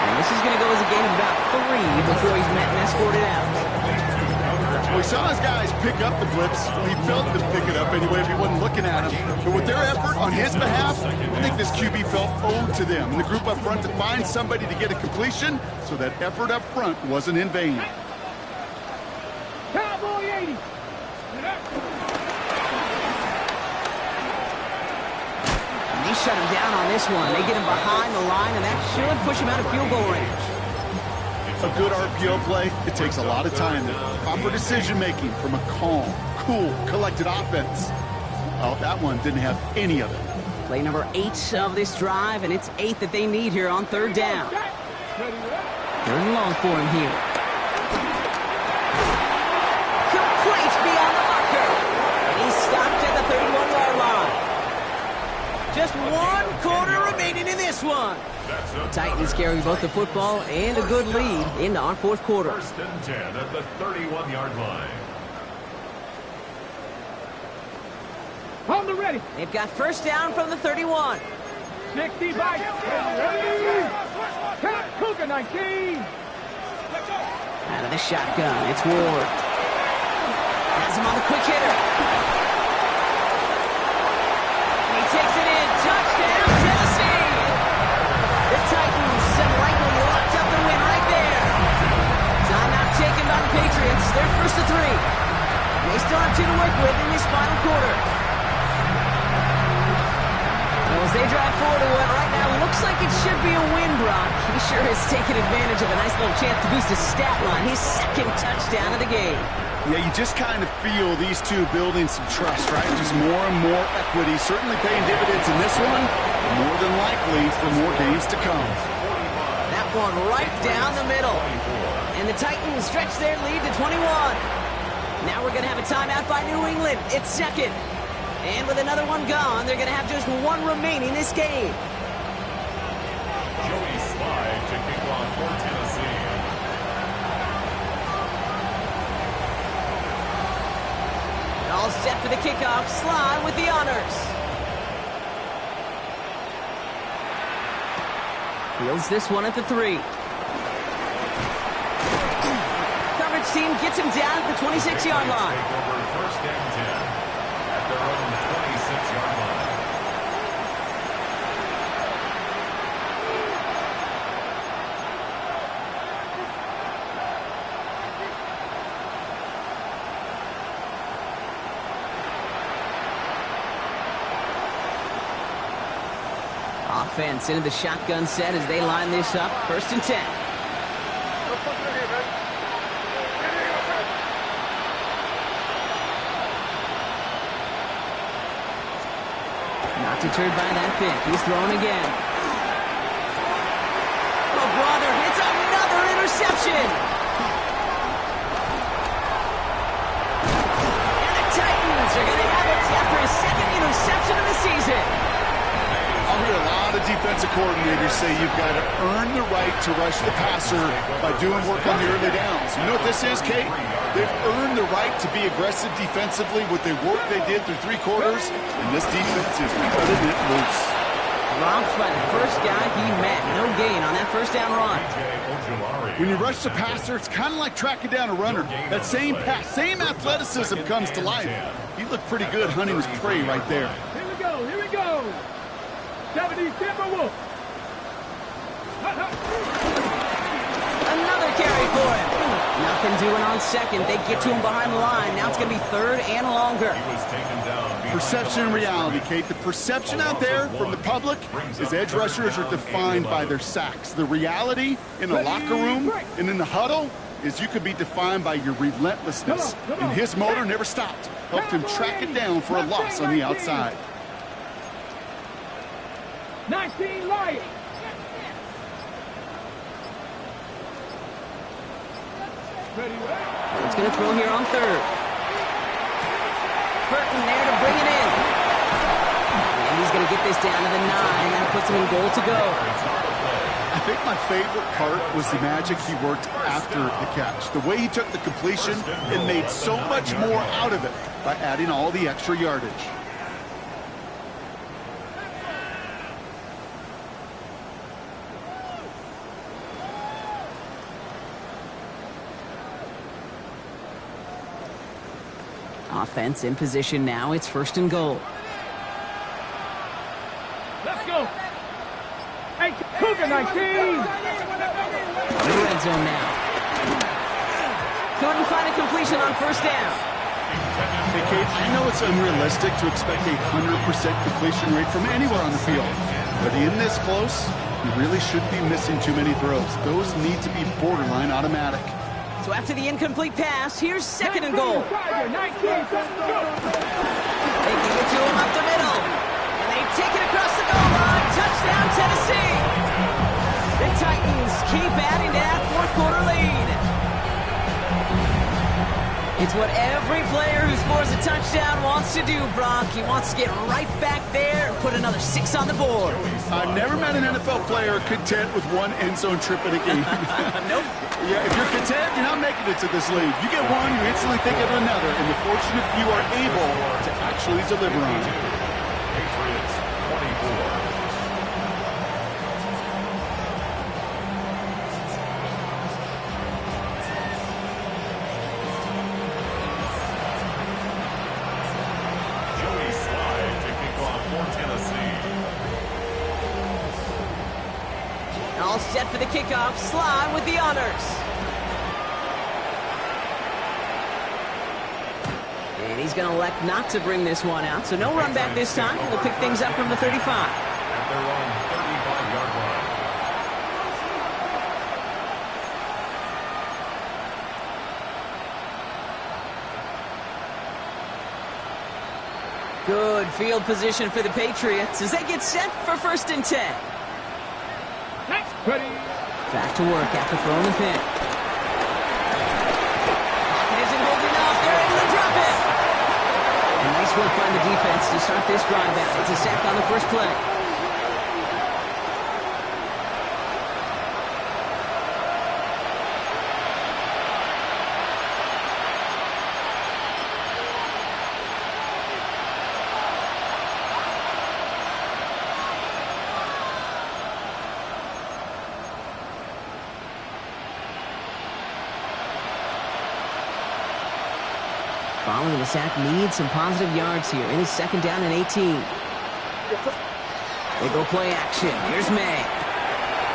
And this is going to go as a gain of about 3 before he's met and escorted out. We saw his guys pick up the blitz. He felt them pick it up anyway if he wasn't looking at him. But with their effort on his behalf, I think this QB felt owed to them. And the group up front to find somebody to get a completion, so that effort up front wasn't in vain. Cowboy 80. And they shut him down on this one. They get him behind the line, and that should push him out of field goal range. A good RPO play, it takes a lot of time. Proper decision-making from a calm, cool, collected offense. Oh, that one didn't have any of it. Play number 8 of this drive, and it's 8 that they need here on 3rd down. 3rd and long for him here. Complete beyond the marker. And he's stopped at the 31-yard line. Just 1 quarter remaining in this one. The Titans carry both the football and a good lead into our 4th quarter. 1st and 10 at the 31-yard line. On the ready. They've got 1st down from the 31. 60 Viking. Cougar 19. Out of the shotgun, it's Ward. Has him on the quick hitter. And he takes it in. Touchdown, Tennessee. The Titans have likely locked up the win right there. Timeout taken by the Patriots. They're 1st to 3. And they still have 2 to work with in this final quarter. Well, as they drive forward to what right now looks like it should be a win, Brock. He sure has taken advantage of a nice little chance to boost his stat line. His 2nd touchdown of the game. Yeah, you just kind of feel these two building some trust, right? Just more and more equity. Certainly paying dividends in this one. More than likely for more games to come. That one right down the middle. And the Titans stretch their lead to 21. Now we're going to have a timeout by New England. It's 2nd. And with another one gone, they're going to have just 1 remaining this game. Joey Slide to kick off for Tennessee. All set for the kickoff. Sly with the honors. Fields this one at the 3. Coverage team gets him down at the 26-yard line. First and 10 at their own 26-yard line. Offense into the shotgun set as they line this up. First and 10. Not deterred by that pick. He's throwing again. Oh, brother, it's another interception. And the Titans are going to have it after his second interception of the season. I'll hear a lot of defensive coordinators say you've got to earn the right to rush the passer by doing work on the early downs. You know what this is, Kate? They've earned the right to be aggressive defensively with the work they did through 3 quarters, and this defense is cutting it loose. Dropped by the first guy he met. No gain on that first down run. When you rush the passer, it's kind of like tracking down a runner. That same pass, same athleticism comes to life. He looked pretty good hunting his prey right there. Here we go, here we go. 70 Timberwolves. Another carry for him. Nothing doing on second. They get to him behind the line. Now it's going to be third and longer. He was taken down. Perception and reality, Kate. The perception out there from the public is edge rushers are defined by their sacks. The reality in the locker room and in the huddle is you could be defined by your relentlessness. And his motor never stopped. Helped him track it down for a loss on the outside. 19 Lions. It's going to throw here on third. Burton there to bring it in. And he's going to get this down to the 9. That puts him in goal to go. I think my favorite part was the magic he worked after the catch. The way he took the completion and made so much more out of it by adding all the extra yardage. Offense in position now. It's first and goal. Let's go. Hey, Cougar 19. In the red zone now. Couldn't find a completion on first down. Hey, Kate, I know it's unrealistic to expect a 100% completion rate from anywhere on the field. But in this close, you really shouldn't be missing too many throws. Those need to be borderline automatic. So after the incomplete pass, here's second and goal. They give it to him up the middle. And they take it across the goal line. Touchdown, Tennessee. The Titans keep adding to that fourth quarter lead. It's what every player who scores a touchdown wants to do, Brock. He wants to get right back there and put another 6 on the board. I've never met an NFL player content with one end zone trip in a game. Nope. Yeah, if you're content, you're not making it to this league. You get one, you instantly think of another, and the fortunate few are able to actually deliver on it. Patriots 24. All set for the kickoff. Sly with the honors. And he's going to elect not to bring this one out. So no run back this time. We'll pick things up from the 35. At their own 35-yard line. Good field position for the Patriots as they get set for first and 10. Ready. Back to work after throwing the pick. Pocket isn't holding up. They're able to drop it. And nice work by the defense to start this drive out. It's a sack on the first play. following the sack, needs some positive yards here. It is 2nd down and 18. They go play action. Here's May.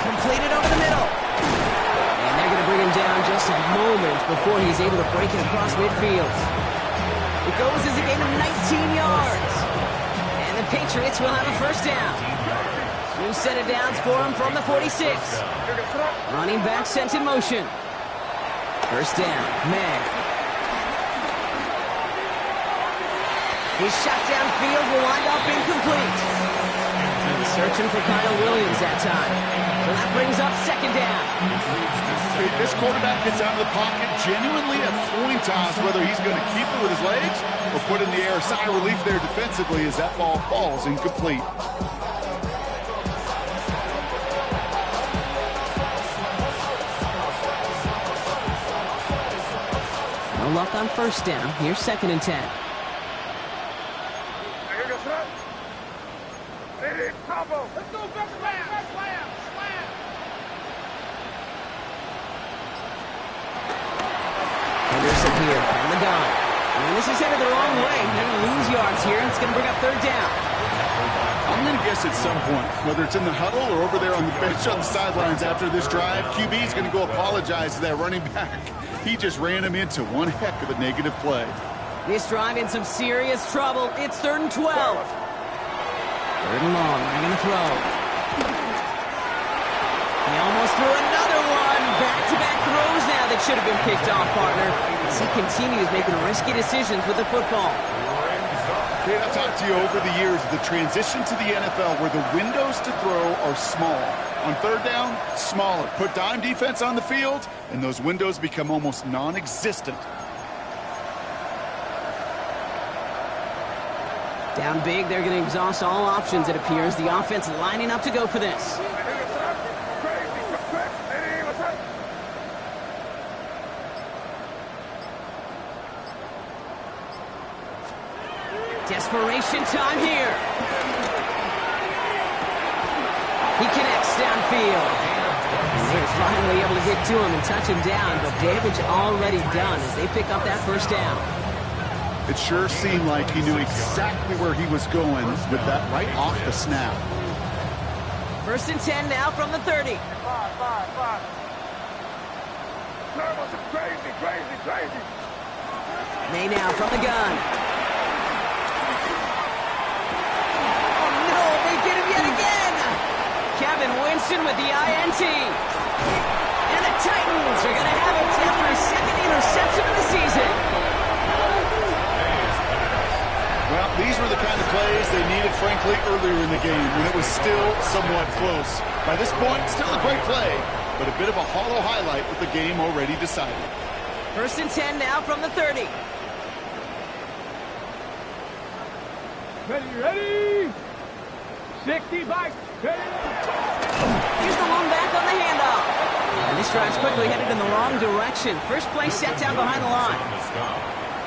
Completed over the middle. And they're going to bring him down just a moment before he's able to break it across midfield. It goes as a gain of 19 yards. And the Patriots will have a 1st down. New set of downs for him from the 46. Running back sent in motion. 1st down, May. He's shot downfield, will wind up incomplete. He's searching for Kyle Williams that time. So that brings up 2nd down. This quarterback gets out of the pocket genuinely a coin toss whether he's going to keep it with his legs or put it in the air. Sigh of relief there defensively as that ball falls incomplete. No luck on 1st down. Here's 2nd and 10. Let's go, back slam. Henderson here from the gun. And this is headed the wrong way. They're going to lose yards here. It's going to bring up 3rd down. I'm going to guess at some point, whether it's in the huddle or over there on the bench on the sidelines after this drive, QB is going to go apologize to that running back. He just ran him into one heck of a negative play. This drive in some serious trouble. It's 3rd and 12. 3rd and long. They're going to throw. He almost threw another one. Back-to-back throws now that should have been picked off, partner. As he continues making risky decisions with the football. Kate, I've talked to you over the years of the transition to the NFL where the windows to throw are small. On 3rd down, smaller. Put dime defense on the field, and those windows become almost non-existent. Down big, they're going to exhaust all options, it appears. The offense lining up to go for this. Desperation time here. He connects downfield. And they're finally able to get to him and touch him down, but damage already done as they pick up that 1st down. It sure seemed like he knew exactly where he was going with that right off the snap. 1st and 10 now from the 30. Crazy. May now from the gun. Kevin Winston with the INT. And the Titans are going to have it after his 2nd interception of the season. Well, these were the kind of plays they needed, frankly, earlier in the game when it was still somewhat close. By this point, still a great play, but a bit of a hollow highlight with the game already decided. 1st and 10 now from the 30. Ready? 60 by 10. Here's the one back on the handoff. And this drive's quickly headed in the wrong direction. First play set down behind the line.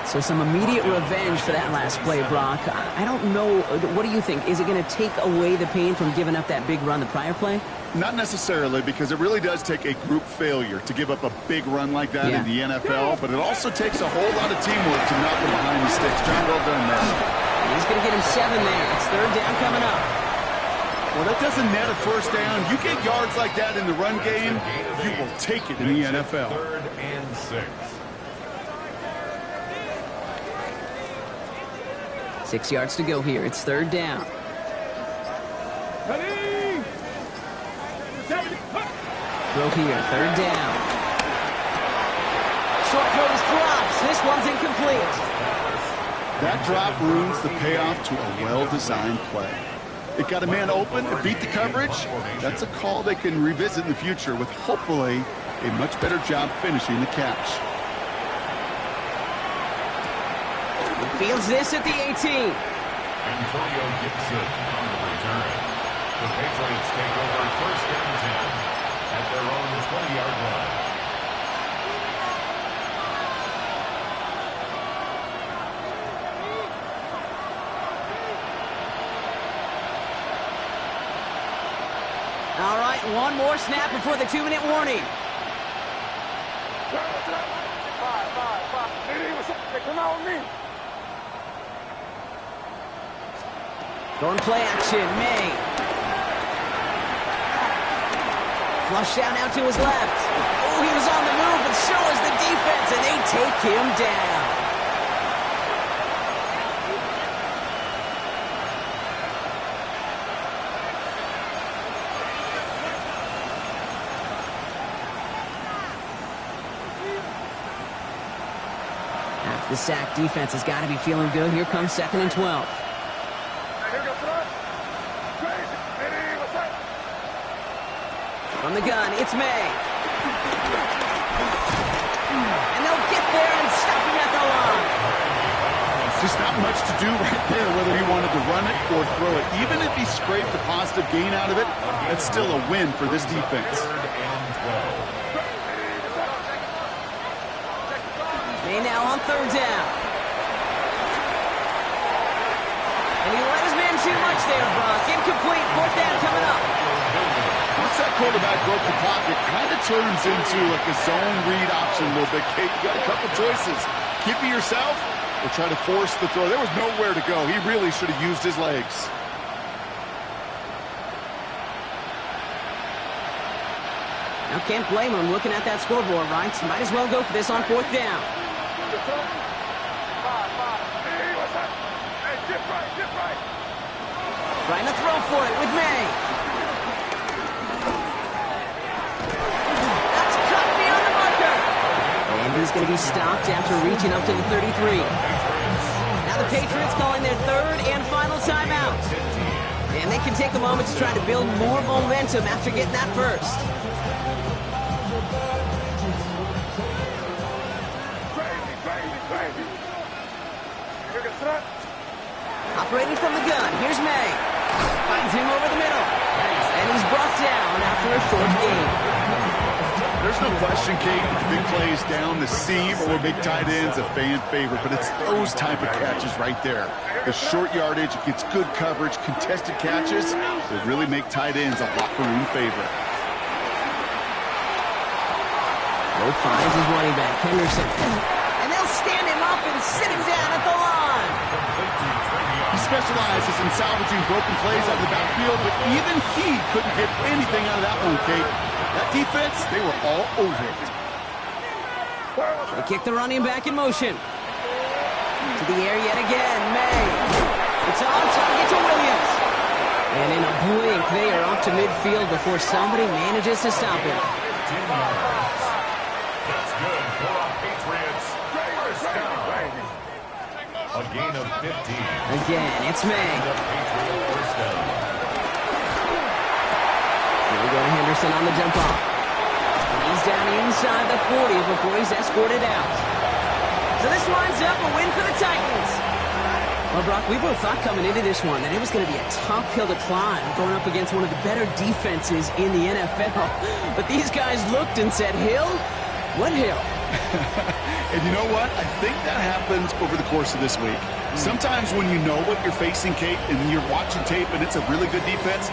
So some immediate revenge for that last play, Brock. I don't know. What do you think? Is it going to take away the pain from giving up that big run the prior play? Not necessarily, because it really does take a group failure to give up a big run like that in the NFL, but it also takes a whole lot of teamwork to knock them behind the sticks. John, well done there. He's going to get him 7 there. It's 3rd down coming up. Well, that doesn't net a 1st down. You get yards like that in the run game, you will take it in the NFL. 3rd and 6. 6 yards to go here. It's 3rd down. Ready? Throw here. 3rd down. Short throws drops. This one's incomplete. That drop ruins the payoff to a well-designed play. It got a man open, it beat the coverage. That's a call they can revisit in the future with hopefully a much better job finishing the catch. He fields this at the 18. Antonio Gibson on the return. The Patriots take over 1st and 10 at their own 20-yard line. All right, one more snap before the 2-minute warning. Come on, me. Going play action, May. Flush down out to his left. Oh, he was on the move, but so is the defense, and they take him down. After the sack, defense has got to be feeling good. Here comes 2nd and 12. From the gun, it's May. And they'll get there and stop him at the line. Just not much to do right there, whether he wanted to run it or throw it. Even if he scraped a positive gain out of it, that's still a win for this defense. May now on 3rd down. And he let his man too much there, Brock. Incomplete. 4th down coming up. Once that quarterback broke the clock, it kind of turns into like a zone read option a little bit. Kate, you got a couple choices. Keep it yourself or try to force the throw. There was nowhere to go. He really should have used his legs. Now can't blame him looking at that scoreboard, right? Might as well go for this on 4th down. Trying to throw for it with May. That's cut beyond the marker. And he's going to be stopped after reaching up to the 33. Now the Patriots calling their 3rd and final timeout. And they can take a moment to try to build more momentum after getting that first. Operating from the gun, here's May. Finds him over the middle. And he's brought down after a short gain. There's no question, Kate, the big plays down the seam or big tight ends, a fan favorite, but it's those type of catches right there. The short yardage, it gets good coverage, contested catches that really make tight ends a locker room favorite. Both finds his running back, Henderson. And they'll stand him up and sit him down at the line. He specializes in salvaging broken plays out of the backfield, but even he couldn't get anything out of that one, Kate. That defense, they were all over it. They kick the running back in motion. To the air yet again, May. It's on target to Williams. And in a blink, they are off to midfield before somebody manages to stop him. That's good for our Patriots. First down. A gain of 15. Again, it's May. First down. Here we go to Henderson on the jump off. He's down inside the 40 before he's escorted out. So this lines up a win for the Titans. Well, Brock, we both thought coming into this one that it was going to be a tough hill to climb going up against one of the better defenses in the NFL. But these guys looked and said, hill? What hill? And you know what? I think that happens over the course of this week. Sometimes when you know what you're facing, Kate, and you're watching tape and it's a really good defense,